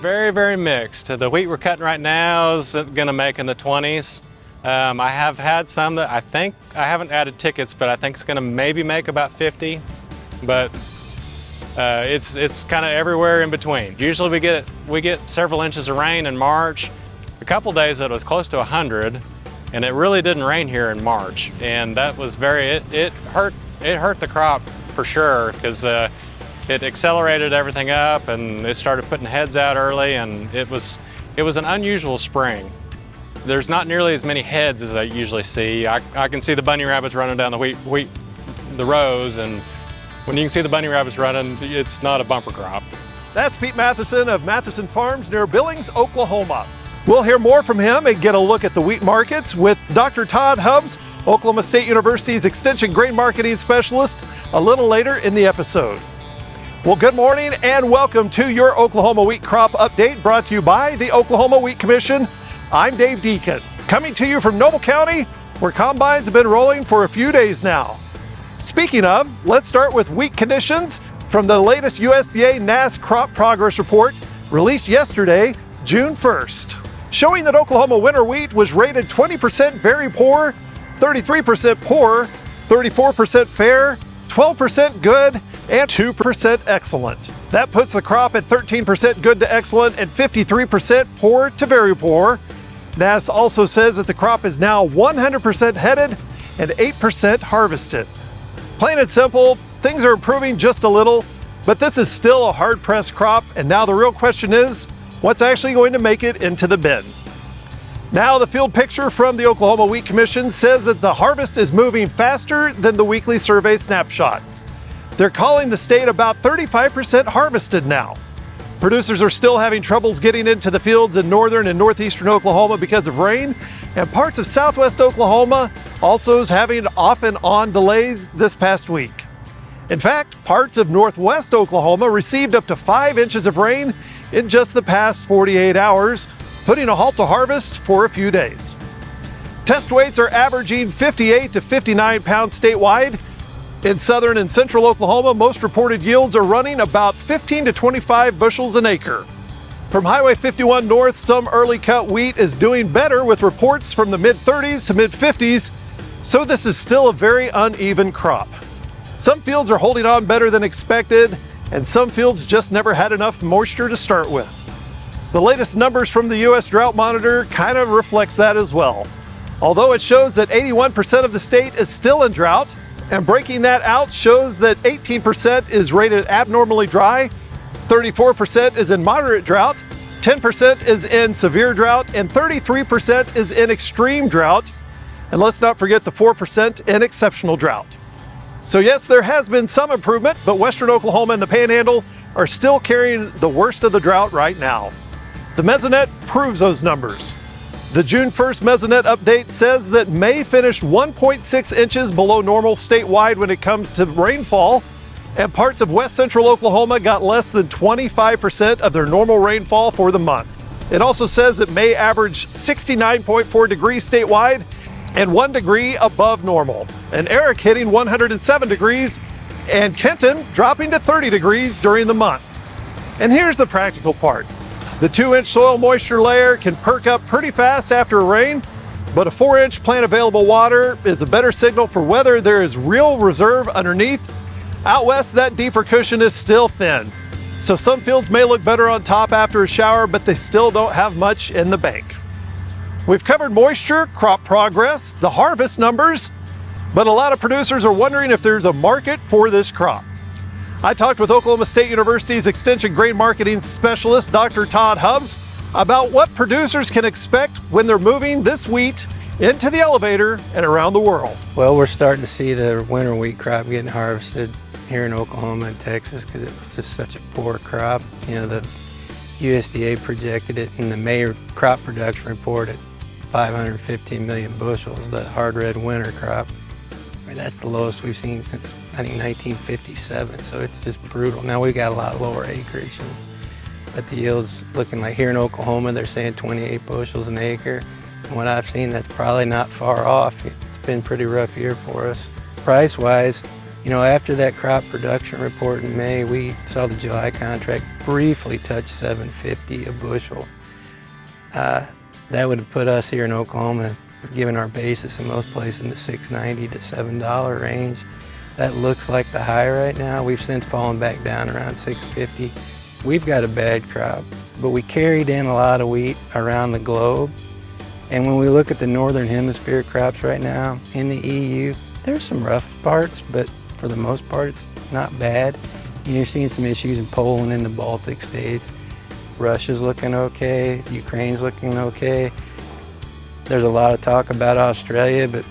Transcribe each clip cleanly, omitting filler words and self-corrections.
very, very mixed. The wheat we're cutting right now is going to make in the 20s. I have had some that I haven't added tickets, but I think it's going to maybe make about 50. But it's kind of everywhere in between. Usually we get several inches of rain in March. A couple days it was close to 100, and it really didn't rain here in March, and that was it hurt the crop for sure, because it accelerated everything up and it started putting heads out early, and it was an unusual spring. There's not nearly as many heads as I usually see. I can see the bunny rabbits running down the rows, and when you can see the bunny rabbits running, it's not a bumper crop. That's Pete Matthiesen of Matthiesen Farms near Billings, Oklahoma. We'll hear more from him and get a look at the wheat markets with Dr. Todd Hubbs, Oklahoma State University's Extension Grain Marketing Specialist, a little later in the episode. Well, good morning and welcome to your Oklahoma Wheat Crop Update, brought to you by the Oklahoma Wheat Commission. I'm Dave Deken, coming to you from Noble County, where combines have been rolling for a few days now. Speaking of, let's start with wheat conditions from the latest USDA NASS Crop Progress Report released yesterday, June 1st. Showing that Oklahoma winter wheat was rated 20% very poor, 33% poor, 34% fair, 12% good, and 2% excellent. That puts the crop at 13% good to excellent and 53% poor to very poor. NASS also says that the crop is now 100% headed and 8% harvested. Plain and simple, things are improving just a little, but this is still a hard-pressed crop, and now the real question is, what's actually going to make it into the bin? Now the field picture from the Oklahoma Wheat Commission says that the harvest is moving faster than the weekly survey snapshot. They're calling the state about 35% harvested now. Producers are still having troubles getting into the fields in northern and northeastern Oklahoma because of rain, and parts of southwest Oklahoma also is having off and on delays this past week. In fact, parts of northwest Oklahoma received up to 5 inches of rain in just the past 48 hours, putting a halt to harvest for a few days. Test weights are averaging 58 to 59 pounds statewide. In southern and central Oklahoma, most reported yields are running about 15 to 25 bushels an acre. From Highway 51 north, some early cut wheat is doing better with reports from the mid-30s to mid-50s, so this is still a very uneven crop. Some fields are holding on better than expected, and some fields just never had enough moisture to start with. The latest numbers from the U.S. Drought Monitor kind of reflects that as well. Although it shows that 81% of the state is still in drought, and breaking that out shows that 18% is rated abnormally dry, 34% is in moderate drought, 10% is in severe drought, and 33% is in extreme drought. And let's not forget the 4% in exceptional drought. So yes, there has been some improvement, but western Oklahoma and the Panhandle are still carrying the worst of the drought right now. The Mesonet proves those numbers. The June 1st Mesonet update says that May finished 1.6 inches below normal statewide when it comes to rainfall, and parts of west central Oklahoma got less than 25% of their normal rainfall for the month. It also says that May averaged 69.4 degrees statewide and 1 degree above normal, and Eric hitting 107 degrees and Kenton dropping to 30 degrees during the month. And here's the practical part. The 2-inch soil moisture layer can perk up pretty fast after a rain, but a 4-inch plant available water is a better signal for whether there is real reserve underneath. Out west, that deeper cushion is still thin, so some fields may look better on top after a shower, but they still don't have much in the bank. We've covered moisture, crop progress, the harvest numbers, but a lot of producers are wondering if there's a market for this crop. I talked with Oklahoma State University's Extension Grain Marketing Specialist, Dr. Todd Hubbs, about what producers can expect when they're moving this wheat into the elevator and around the world. Well, we're starting to see the winter wheat crop getting harvested here in Oklahoma and Texas because it was just such a poor crop. You know, the USDA projected it in the May crop production report at 515 million bushels, the hard red winter crop. I mean, that's the lowest we've seen since, I think, 1957, so it's just brutal. Now we've got a lot lower acreage, but the yield's looking like here in Oklahoma, they're saying 28 bushels an acre. And what I've seen, that's probably not far off. It's been a pretty rough year for us. Price-wise, You know, after that crop production report in May, we saw the July contract briefly touch $7.50 a bushel. That would have put us here in Oklahoma, given our basis in most places, in the $6.90 to $7 range. That looks like the high right now. We've since fallen back down around $6.50. We've got a bad crop, but we carried in a lot of wheat around the globe. And when we look at the Northern Hemisphere crops right now in the EU, there's some rough parts, but for the most part, it's not bad. You're seeing some issues in Poland and the Baltic states. Russia's looking okay, Ukraine's looking okay. There's a lot of talk about Australia, but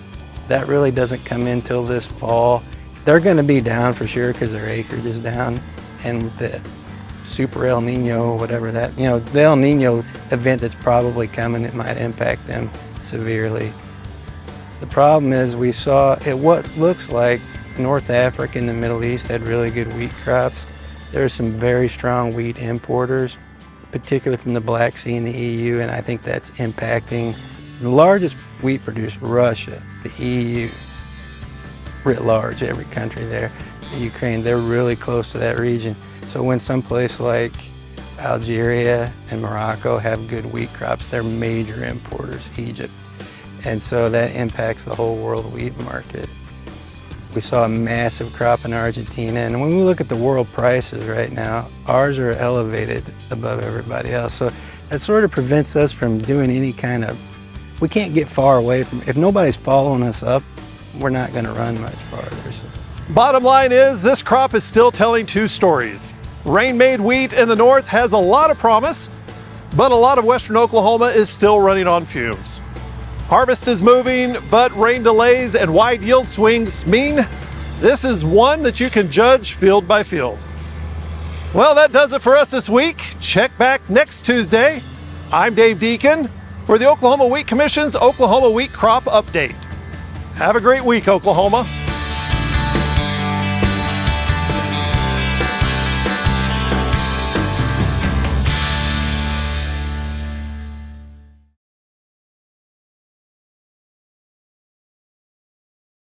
that really doesn't come in till this fall. They're gonna be down for sure because their acreage is down, and with the super El Nino, whatever that, you know, the El Nino event that's probably coming, it might impact them severely. The problem is we saw at what looks like North Africa and the Middle East had really good wheat crops. There are some very strong wheat importers, particularly from the Black Sea and the EU, and I think that's impacting the largest wheat producer, Russia, the EU, writ large, every country there, the Ukraine, they're really close to that region. So when someplace like Algeria and Morocco have good wheat crops, they're major importers, Egypt. And so that impacts the whole world wheat market. We saw a massive crop in Argentina, and when we look at the world prices right now, ours are elevated above everybody else. So that sort of prevents us from doing any kind of, we can't get far away from, if nobody's following us up, we're not gonna run much farther. So. Bottom line is, this crop is still telling two stories. Rain-made wheat in the north has a lot of promise, but a lot of western Oklahoma is still running on fumes. Harvest is moving, but rain delays and wide yield swings mean this is one that you can judge field by field. Well, that does it for us this week. Check back next Tuesday. I'm Dave Deken for the Oklahoma Wheat Commission's Oklahoma Wheat Crop Update. Have a great week, Oklahoma.